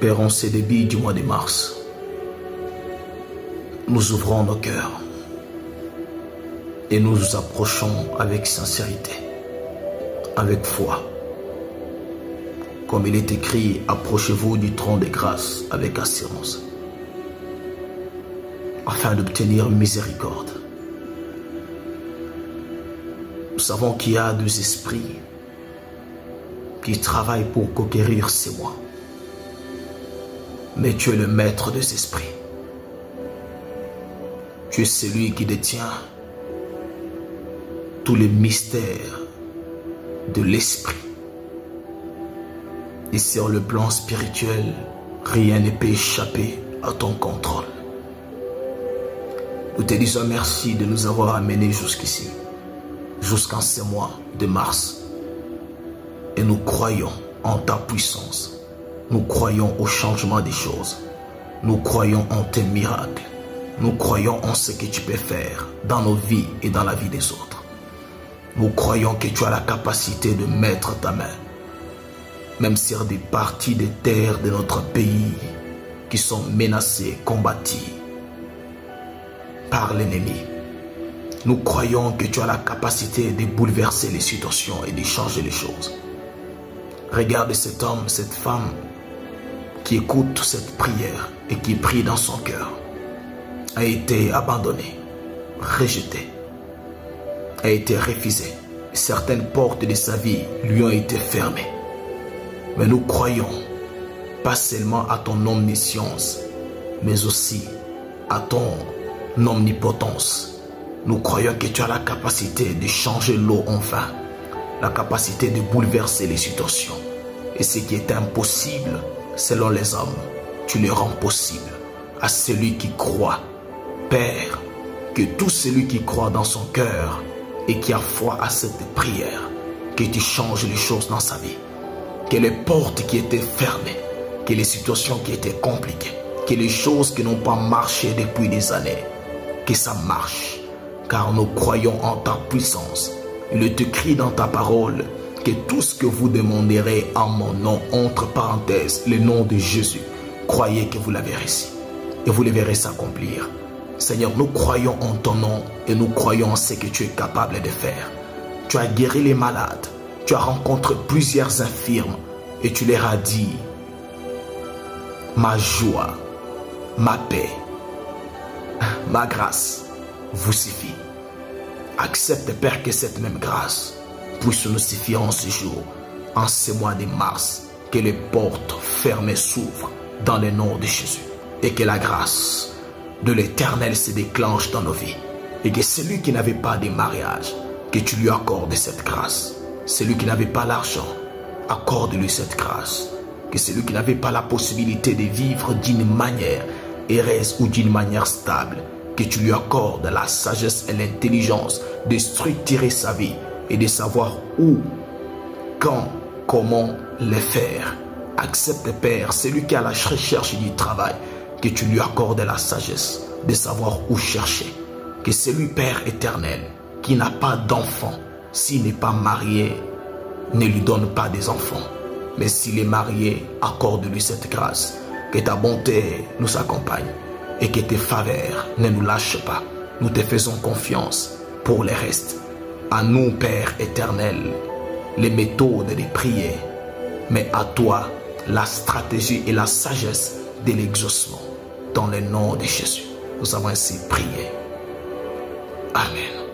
Père, en ce début du mois de mars, nous ouvrons nos cœurs et nous nous approchons avec sincérité, avec foi. Comme il est écrit, approchez-vous du trône de grâce avec assurance, afin d'obtenir miséricorde. Nous savons qu'il y a deux esprits qui travaillent pour conquérir ces mois. Mais tu es le maître des esprits. Tu es celui qui détient tous les mystères de l'esprit. Et sur le plan spirituel, rien ne peut échapper à ton contrôle. Nous te disons merci de nous avoir amenés jusqu'ici, jusqu'en ce mois de mars. Et nous croyons en ta puissance. Nous croyons au changement des choses. Nous croyons en tes miracles. Nous croyons en ce que tu peux faire dans nos vies et dans la vie des autres. Nous croyons que tu as la capacité de mettre ta main, même sur des parties des terres de notre pays qui sont menacées, combattues par l'ennemi. Nous croyons que tu as la capacité de bouleverser les situations et de changer les choses. Regarde cet homme, cette femme qui écoute cette prière et qui prie dans son cœur, a été abandonné, rejeté, a été refusé. Certaines portes de sa vie lui ont été fermées. Mais nous croyons pas seulement à ton omniscience, mais aussi à ton omnipotence. Nous croyons que tu as la capacité de changer l'eau en vin, la capacité de bouleverser les situations. Et ce qui est impossible selon les hommes, tu le rends possible à celui qui croit. Père, que tout celui qui croit dans son cœur et qui a foi à cette prière, que tu changes les choses dans sa vie. Que les portes qui étaient fermées, que les situations qui étaient compliquées, que les choses qui n'ont pas marché depuis des années, que ça marche. Car nous croyons en ta puissance. Il est écrit dans ta parole que tout ce que vous demanderez en mon nom, entre parenthèses, le nom de Jésus, croyez que vous l'avez reçu et vous le verrez s'accomplir. Seigneur, nous croyons en ton nom et nous croyons en ce que tu es capable de faire. Tu as guéri les malades, tu as rencontré plusieurs infirmes et tu leur as dit, ma joie, ma paix, ma grâce vous suffit. Accepte, Père, que cette même grâce puisse nous suffire en ce jour, en ce mois de mars, que les portes fermées s'ouvrent dans le nom de Jésus et que la grâce de l'Éternel se déclenche dans nos vies et que celui qui n'avait pas de mariage, que tu lui accordes cette grâce. Celui qui n'avait pas l'argent, accorde-lui cette grâce. Que celui qui n'avait pas la possibilité de vivre d'une manière heureuse ou d'une manière stable, que tu lui accordes la sagesse et l'intelligence de structurer sa vie et de savoir où, quand, comment le faire. Accepte, Père, celui qui a la recherche du travail, que tu lui accordes la sagesse de savoir où chercher. Que celui, Père éternel, qui n'a pas d'enfant, s'il n'est pas marié, ne lui donne pas des enfants. Mais s'il est marié, accorde-lui cette grâce. Que ta bonté nous accompagne et que tes faveurs ne nous lâchent pas. Nous te faisons confiance pour le reste. À nous, Père éternel, les méthodes de prier, mais à toi, la stratégie et la sagesse de l'exaucement. Dans le nom de Jésus, nous avons ainsi prié. Amen.